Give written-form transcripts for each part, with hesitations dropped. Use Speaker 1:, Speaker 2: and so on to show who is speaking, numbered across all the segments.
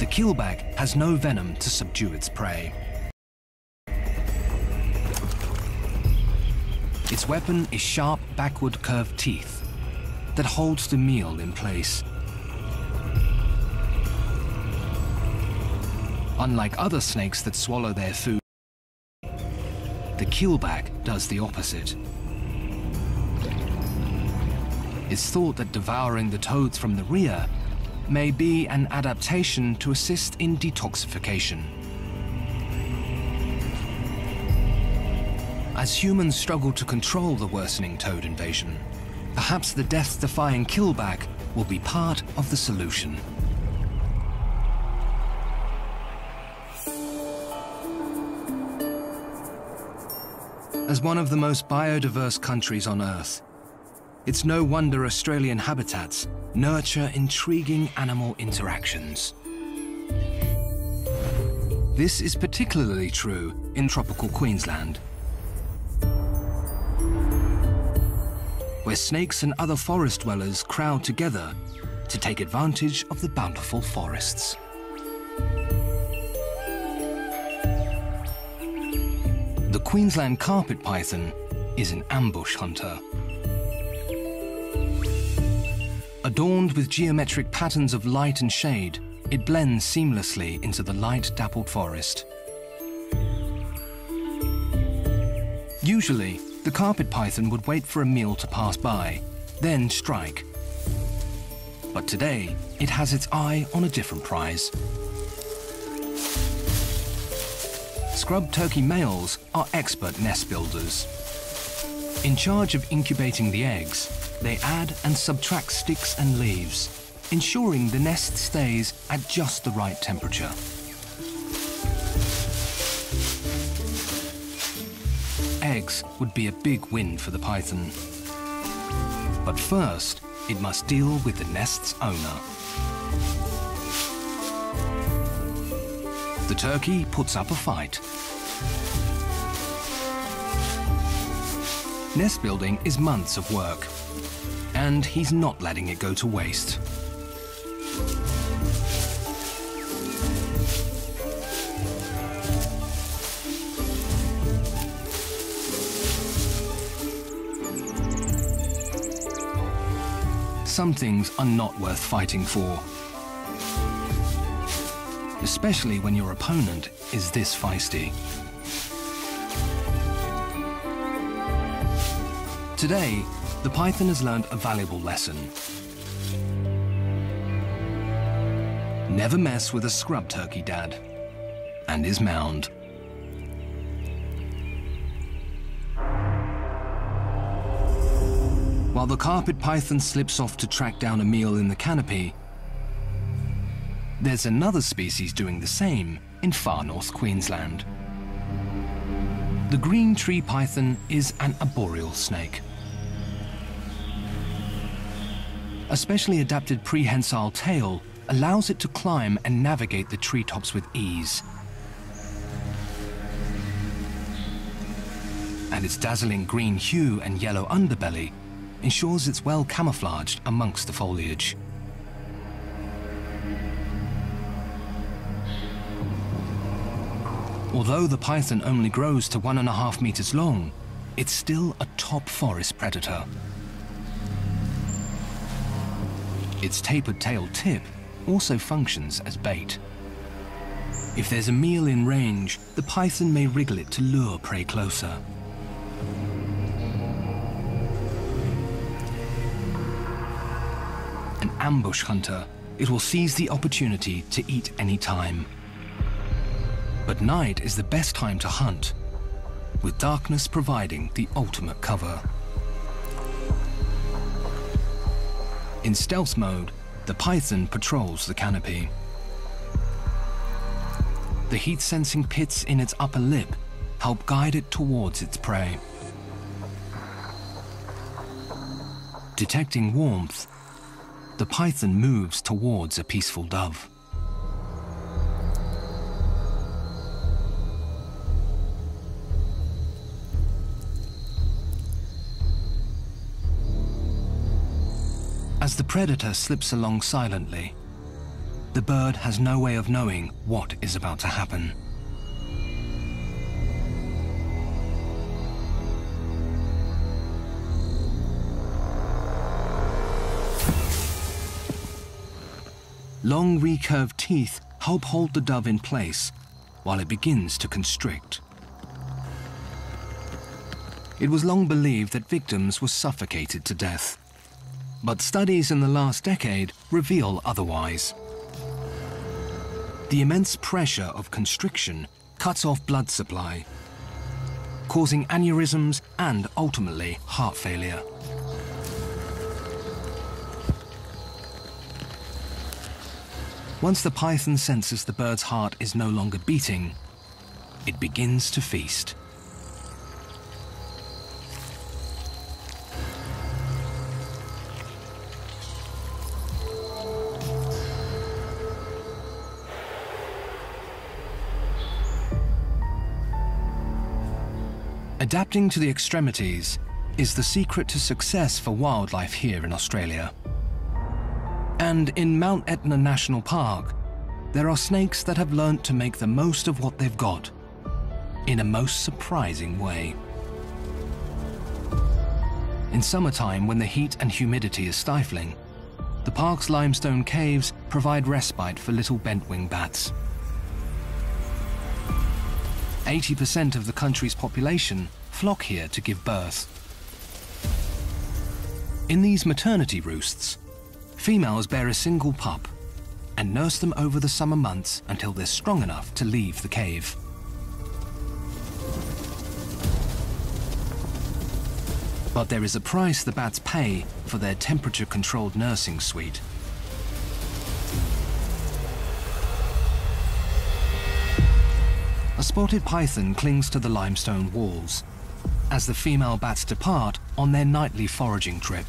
Speaker 1: The keelback has no venom to subdue its prey. Its weapon is sharp, backward curved teeth that holds the meal in place. Unlike other snakes that swallow their food, the keelback does the opposite. It's thought that devouring the toads from the rear may be an adaptation to assist in detoxification. As humans struggle to control the worsening toad invasion, perhaps the death-defying keelback will be part of the solution. As one of the most biodiverse countries on Earth, it's no wonder Australian habitats nurture intriguing animal interactions. This is particularly true in tropical Queensland, where snakes and other forest dwellers crowd together to take advantage of the bountiful forests. The Queensland carpet python is an ambush hunter. Adorned with geometric patterns of light and shade, it blends seamlessly into the light-dappled forest. Usually, the carpet python would wait for a meal to pass by, then strike. But today, it has its eye on a different prize. Scrub turkey males are expert nest builders. In charge of incubating the eggs, they add and subtract sticks and leaves, ensuring the nest stays at just the right temperature. Eggs would be a big win for the python. But first, it must deal with the nest's owner. The turkey puts up a fight. Nest building is months of work, and he's not letting it go to waste. Some things are not worth fighting for, especially when your opponent is this feisty. Today, the python has learned a valuable lesson. Never mess with a scrub turkey dad and his mound. While the carpet python slips off to track down a meal in the canopy, there's another species doing the same in far north Queensland. The green tree python is an arboreal snake. A specially adapted prehensile tail allows it to climb and navigate the treetops with ease. And its dazzling green hue and yellow underbelly ensures it's well camouflaged amongst the foliage. Although the python only grows to 1.5 meters long, it's still a top forest predator. Its tapered-tailed tip also functions as bait. If there's a meal in range, the python may wriggle it to lure prey closer. An ambush hunter, it will seize the opportunity to eat any time. But night is the best time to hunt, with darkness providing the ultimate cover. In stealth mode, the python patrols the canopy. The heat-sensing pits in its upper lip help guide it towards its prey. Detecting warmth, the python moves towards a peaceful dove. As the predator slips along silently, the bird has no way of knowing what is about to happen. Long recurved teeth help hold the dove in place while it begins to constrict. It was long believed that victims were suffocated to death, but studies in the last decade reveal otherwise. The immense pressure of constriction cuts off blood supply, causing aneurysms and ultimately heart failure. Once the python senses the bird's heart is no longer beating, it begins to feast. Adapting to the extremities is the secret to success for wildlife here in Australia. And in Mount Etna National Park, there are snakes that have learnt to make the most of what they've got in a most surprising way. In summertime, when the heat and humidity is stifling, the park's limestone caves provide respite for little bent-wing bats. 80% of the country's population flock here to give birth. In these maternity roosts, females bear a single pup and nurse them over the summer months until they're strong enough to leave the cave. But there is a price the bats pay for their temperature-controlled nursing suite. A spotted python clings to the limestone walls as the female bats depart on their nightly foraging trip.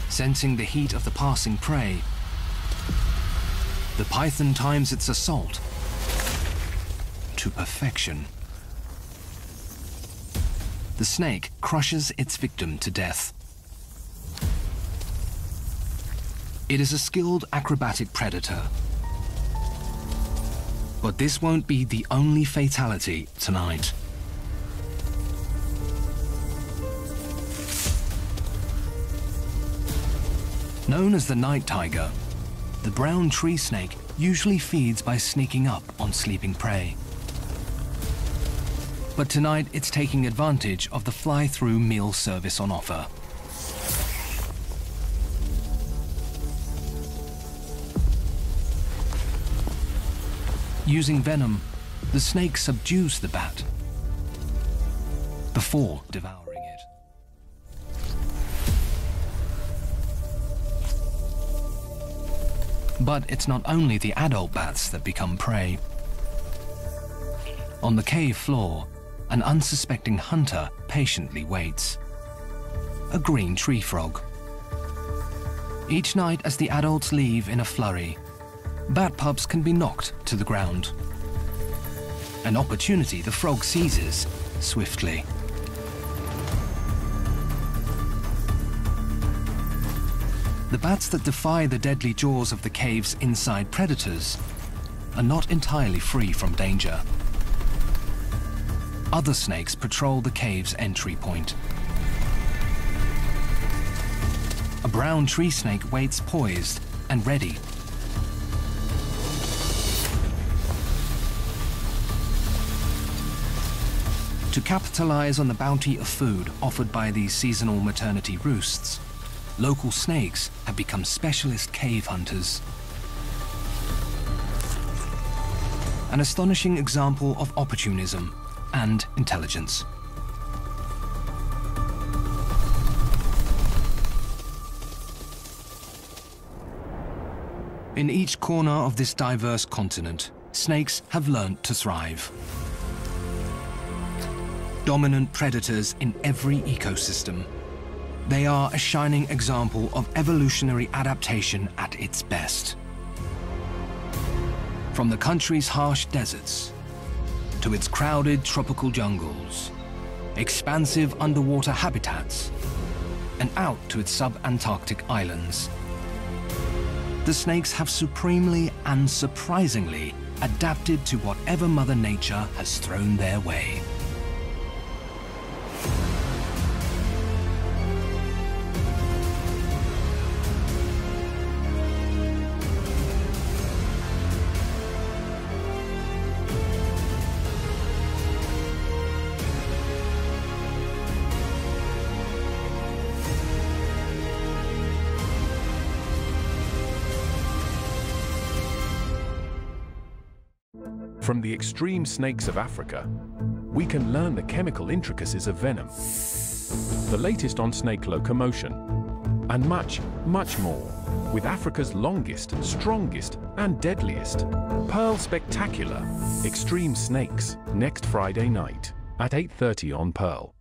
Speaker 1: Sensing the heat of the passing prey, the python times its assault to perfection. The snake crushes its victim to death. It is a skilled acrobatic predator. But this won't be the only fatality tonight. Known as the night tiger, the brown tree snake usually feeds by sneaking up on sleeping prey. But tonight it's taking advantage of the fly-through meal service on offer. Using venom, the snake subdues the bat before devouring it. But it's not only the adult bats that become prey. On the cave floor, an unsuspecting hunter patiently waits. A green tree frog. Each night as the adults leave in a flurry, bat pups can be knocked to the ground. An opportunity the frog seizes swiftly. The bats that defy the deadly jaws of the cave's inside predators are not entirely free from danger. Other snakes patrol the cave's entry point. A brown tree snake waits poised and ready. To capitalize on the bounty of food offered by these seasonal maternity roosts, local snakes have become specialist cave hunters. An astonishing example of opportunism and intelligence. In each corner of this diverse continent, snakes have learnt to thrive. Dominant predators in every ecosystem, they are a shining example of evolutionary adaptation at its best. From the country's harsh deserts to its crowded tropical jungles, expansive underwater habitats, and out to its sub-Antarctic islands, The snakes have supremely and surprisingly adapted to whatever Mother Nature has thrown their way.
Speaker 2: From the extreme snakes of Africa, we can learn the chemical intricacies of venom, the latest on snake locomotion, and much, much more, with Africa's longest, strongest, and deadliest Pearl Spectacular Extreme Snakes, next Friday night at 8:30 on Pearl.